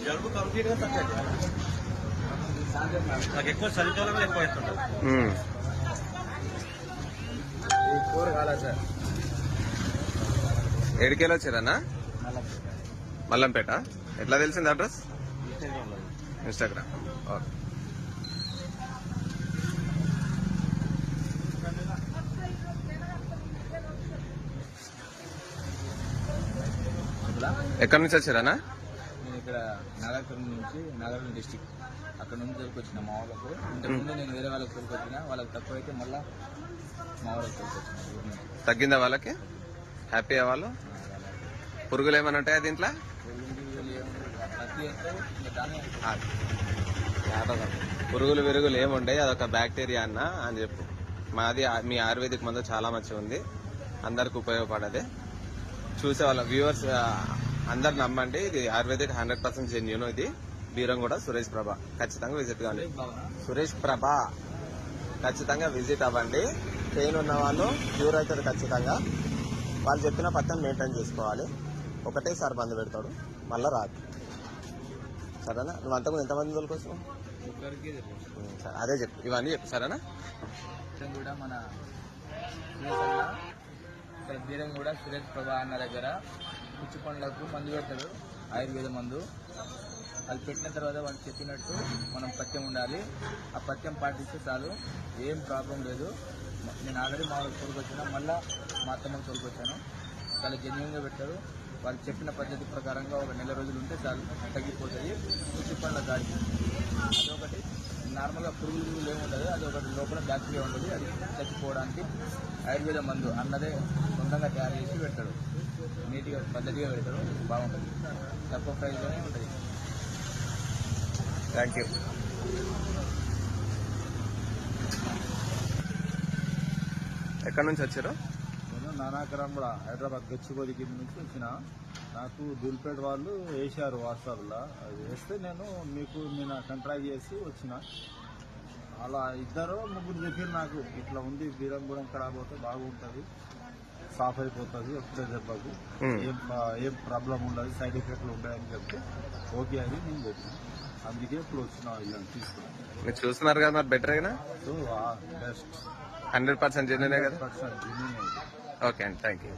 జలుబు కంప్లీట్ గా తగ్గదు. నాకు ఎక్కువ చలికాలంలో ఎక్కువ అవుతుంటుంది. సార్ 7 కిలో వచ్చారన్నా మల్లంపేట. ఎట్లా తెలిసింది అడ్రస్? ఇన్స్టాగ్రామ్. ఓకే. ఎక్కడి నుంచి వచ్చారన్నా? నేను ఇక్కడ నాగర్కర్నూలు నుంచి, నాగర్కర్నూలు డిస్టిక్, అక్కడ నుంచి తోలుకొచ్చిన మా వాళ్ళకు. ఇంతకుముందు నేను వేరే వాళ్ళకి తోలుకొచ్చిన, వాళ్ళకి తక్కువైతే మళ్ళీ మా వాళ్ళకి తోలుకొచ్చిన. తగ్గిందా వాళ్ళకి? హ్యాపీయా వాళ్ళు? పురుగులు ఏమైనా ఉంటాయా దీంట్లో? పురుగులు విరుగులు ఏముంటాయి, అదొక బ్యాక్టీరియా అని చెప్పు. మాది మీ ఆయుర్వేదిక్ మందు చాలా మంచిగా ఉంది, అందరికి ఉపయోగపడదే. చూసే వాళ్ళ వ్యూవర్స్ అందరు నమ్మండి, ఇది ఆయుర్వేదిక్ 100% జెన్యూన్. ఇది బీరంగూడ సురేష్ ప్రభ, ఖచ్చితంగా విజిట్ కావండి. సురేష్ ప్రభ ఖచ్చితంగా విజిట్ అవ్వండి. పెయిన్ ఉన్న వాళ్ళు క్యూర్ అవుతుంది ఖచ్చితంగా. వాళ్ళు చెప్పిన పత్రం మెయింటైన్ చేసుకోవాలి. ఒకటేసారి మందు పెడతాడు, మళ్ళీ రాదు. సరేనా? నువ్వు అంతకుముందు ఎంతమంది తోలుకోసం? సరే, అదే చెప్పు, ఇవన్నీ చెప్పు. సరేనా? కూడా మన బీరం కూడా సురేష్ ప్రభా అన్న దగ్గర పిచ్చి పండ్లకు మందు పెడతాడు, ఆయుర్వేద మందు. అది పెట్టిన తర్వాత వాళ్ళు చెప్పినట్టు మనం పథ్యం ఉండాలి. ఆ పథ్యం పాటిస్తే చాలు, ఏం ప్రాబ్లం లేదు. నేను ఆల్రెడీ మా వాళ్ళకి తోలుకొచ్చాను, మళ్ళీ మా అత్తమ్మకి తోలుకొచ్చాను. చాలా జెన్యున్గా పెట్టారు. వాళ్ళు చెప్పిన పద్ధతి ప్రకారంగా ఒక నెల రోజులు ఉంటే చాలు, తగ్గిపోతుంది పిచ్చి పండ్ల గాడి. అదొకటి. నార్మల్గా పురుగులు ఏముండదు, అది ఒకటి లోపల బ్యాక్టీరియా ఉంటుంది, అది చచ్చిపోవడానికి ఆయుర్వేద మందు అన్నదే సొంతంగా తయారు చేసి పెడతాడు. నీట్గా పద్ధతిగా పెడతాడు, బాగుంటుంది. తక్కువ ప్రైస్లోనే ఉంటుంది. Thank you. ఎక్కడి నుంచి వచ్చారు? నేను నానాకరం కూడా హైదరాబాద్ గచ్చిబౌలి కింద నుంచి వచ్చిన. నాకు దూల్పేట వాళ్ళు వేశారు వాట్సాప్లో, అది వేస్తే నేను కాంట్రాక్ట్ చేసి వచ్చిన. అలా 2-3 చెప్పారు నాకు, ఇట్లా ఉంది బీరంగూడెం ఖరాబ్ అవుతే బాగుంటుంది, సాఫ్ అయిపోతుంది ఒకటే దెబ్బకు, ఏం ప్రాబ్లం ఉండదు, సైడ్ ఎఫెక్ట్లు ఉంటాయని చెప్తే ఓకే అని నేను చెప్పాను. అందుకే ఇప్పుడు వచ్చిన ఇలా తీసుకున్నాను. మీరు చూస్తున్నారు కదా, మరి బెటర్ అయినా? సో బెస్ట్ 100% జెన్యూనే కదా? 100% జెన్యూన్. ఓకే అండి, థ్యాంక్ యూ.